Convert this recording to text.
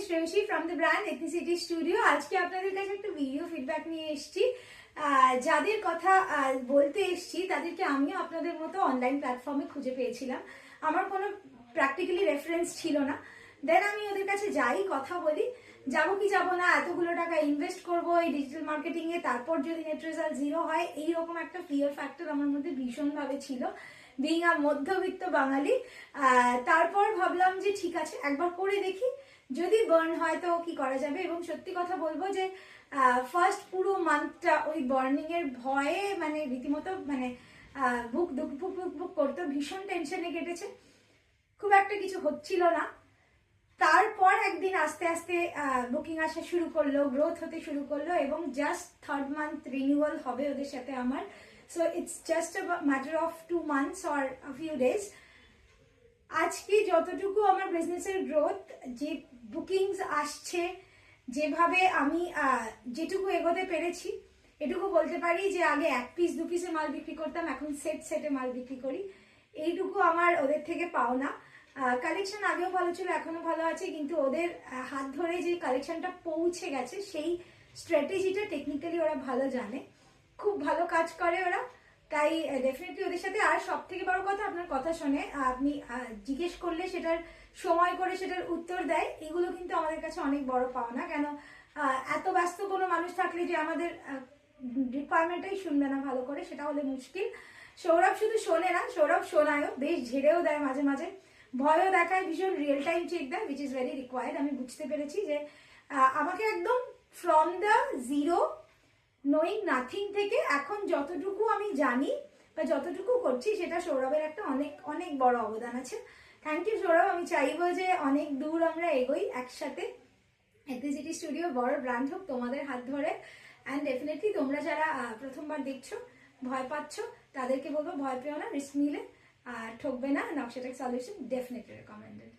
Shreyasi from the brand ethnicity studio. আজকে আপনাদের কাছে একটা ভিডিও ফিডব্যাক নিয়ে এসেছি। যাদের কথা বলতে এসেছি তাদেরকে আমিও আপনাদের মতো অনলাইন প্ল্যাটফর্মে খুঁজে পেয়েছিলাম। আমার কোনো প্র্যাকটিক্যালি রেফারেন্স ছিল না। দেন আমি ওদের কাছে যাই, কথা বলি, যাবো কি যাবো না, এতগুলো টাকা ইনভেস্ট করবো এই ডিজিটাল মার্কেটিং এ, তারপর যদি নেট রেজাল্ট জিরো হয়, এইরকম একটা ফিয়ার ফ্যাক্টর আমার মধ্যে ভীষণভাবে ছিল, বিং আ মধ্যবিত্ত বাঙালি। তারপর ভাবলাম যে ঠিক আছে, একবার করে দেখি, যদি বার্ন হয় তো কি করা যাবে। এবং সত্যি কথা বলবো যে ফার্স্ট পুরো মান্থটা ওই বার্নিং এর ভয়ে মানে রীতিমতো মানে বুক দুক বুক বুক বুক করতো, ভীষণ টেনশনে কেটেছে, খুব একটা কিছু হচ্ছিল না। তারপর একদিন আস্তে আস্তে বুকিং আসা শুরু করলো, গ্রোথ হতে শুরু করলো, এবং জাস্ট থার্ড মান্থ রিনিউয়াল হবে ওদের সাথে আমার। So it's just a matter of 2 months or a few days. আজকে যতটুকু আমার বিজনেসের গ্রোথ, যে বুকিংস আসছে, যেভাবে আমি যেটুকু এগোতে পেরেছি, এটুকু বলতে পারি যে আগে 1 পিস 2 পিসে মাল বিক্রি করতাম, এখন সেট সেটে মাল বিক্রি করি। এইটুকু আমার ওদের থেকে পাওনা। কালেকশন আগেও ভালো ছিল, এখনো ভালো আছে, কিন্তু ওদের হাত ধরে যে কালেকশনটা পৌঁছে গেছে সেই স্ট্র্যাটেজিটা টেকনিক্যালি ওরা ভালো জানে, খুব ভালো কাজ করে ওরা। তাই ডেফিনেটলি ওদের সাথে। আর সব থেকে বড় কথা, আপনার কথা শুনে আপনি জিজ্ঞেস করলে সেটার সময় করে সেটার উত্তর দেয়, এগুলো কিন্তু আমাদের কাছে অনেক বড় পাওনা। কেন এত ব্যস্ত কোনো মানুষ থাকলে যে আমাদের রিকোয়ারমেন্টটাই শুনবে না ভালো করে, সেটা হলে মুশকিল। সৌরভ শুধু শোনে না, সৌরভ শোনায়ও, বেশ ঝেড়েও দেয় মাঝে মাঝে, ভয়ও দেখায়, ভীষণ রিয়েল টাইম চেক দেয়, উইচ ইজ ভেরি রিকোয়ার্ড। আমি বুঝতে পেরেছি যে আমাকে একদম from the zero, knowing nothing থেকে এখন যতটুকু আমি জানি বা যতটুকু করছি, সেটা সৌরভের একটা অনেক অনেক বড় অবদান আছে। Thank you Sourav. আমি চাইবো যে অনেক দূর আমরা এগোই একসাথে, এথনিসিটি স্টুডিও বড় ব্র্যান্ড হোক তোমাদের হাত ধরে। অ্যান্ড ডেফিনেটলি তোমরা যারা প্রথমবার দেখছো, ভয় পাচ্ছ, তাদেরকে বলবো ভয় পেও না, রিস্ক নিলে ঠকবে না। নকশাটেক সলিউশন ডেফিনেটলি রেকমেন্ডেড।